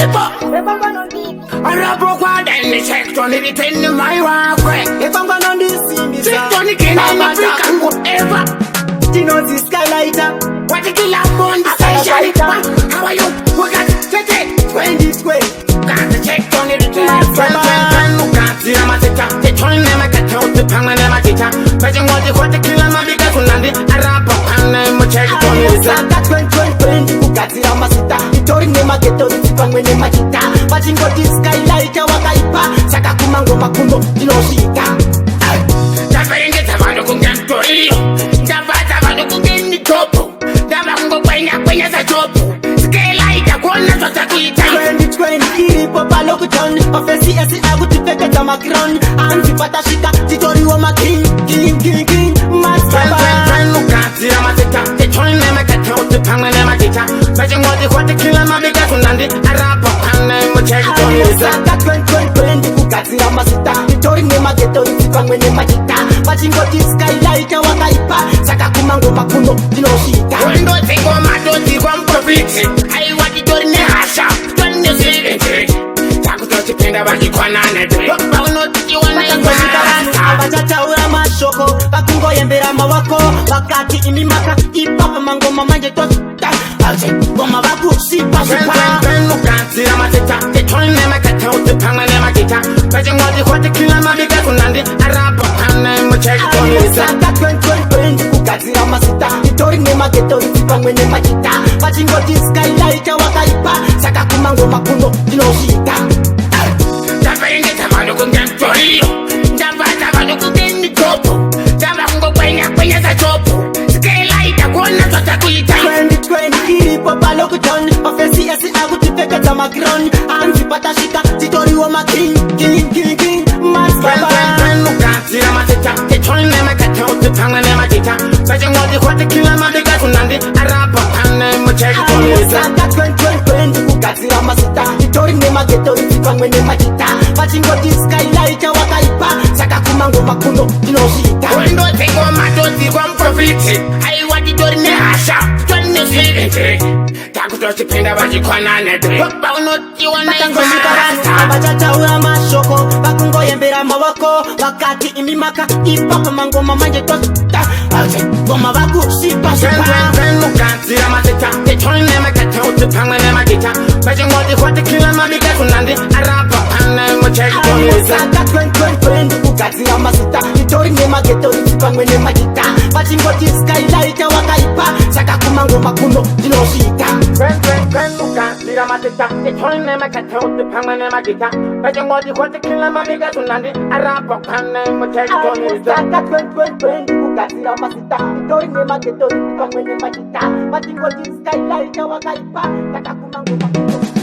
I rap one and the check on it in my walkway. If I'm gonna this in this Check on it in Africa, whatever. you know this skylighter. What the kill I'm on the station? How are you? We got it. 2020. Got the check on it in my the toy never got out the pang and never get up. But you want the killer, my big Kunandi, I rap and I'm check on it. Saka 2020 kukatira masita itori nemageto itsipamwe nemachita pachingoti skylighter wakaipa saka kumango makundo inoshika taverengedza vanhu kungemtoriyo ndavadza vanhu kungeni topu ndava kungokwenya satopu skylighter kuona zvazakuita 2020 iripo palokuton ofesi esi akutipfekedza makron anzipatasvika titoriwo making masukadzira mazita tetoinemekateuti pamwe nemagita vachingoti kwatikila mabika kunandi arapa pane muchekitonisaka 2020 kugadzira mazita itori nemageto isi pamwe nemachita vachingoti skylighter wakaipa saka kumango makundo tinosvika wendodzingomatodzirwa muprofiti aiwa titori nehasha titori nezvirengeri takutotipinda vachikwanane vachataura mashoko vakungoyembera mavako vakati imi maka ipapa mangoma manje togoma vakusipasukadzira mazita tetoinemekateuti pamwe nemagita vachingoti kwatikila mabika kunandi arapa pane muchekitonisaka 2020 kugadzira mazita itori nemageto isi pamwe nemachita vachingoti skylighter wakaipa saka kumango makundo tinosvika taverengedza vanhu kungemtoriyo ndavadza vanhu kungeni topu ndava kungokwenya satopu skylighter kuona zvazakuita 2020 iripo palokuton ofesi esi akutipfekedza makron anzipatasvika titoriwo making masukadzira mazita tetoinemekateuti pamwe nemagita vachingoti kwatikila mabika kunandi arapa pane muchekitonisaka 2020 kugadzira mazita itori nemageto isi pamwe nemachita vachingoti skylighter wakaipa saka kumango makundo tinosvika wendodzingomatodzirwa muprofiti aiwa titori nehasha titori nezvirengeri takutotipinda vachikwanane vachataura mashoko vakungoyembera mavoko vakati imi maka ipapa mangoma manje togoma vakusipasukadzira mazita tetoinemekateuti pamwe nemagita vachingoti kwatikila mabika kunandi arapa pane muchekitonisaka 2020 kugadzira mazita itori nemageto isi pamwe nemachita vachingoti skylighter wakaipa saka kumango makundo tinosvika kugadzira mazita tetoinemekateuti pamwe nemagita vachingoti kwatikila mabika kunandi arapa pane muchekitonisaka 2020 kugadzira mazita itori nemageto isi pamwe nemachita vachingoti skylighter wakaipa saka kumango makundo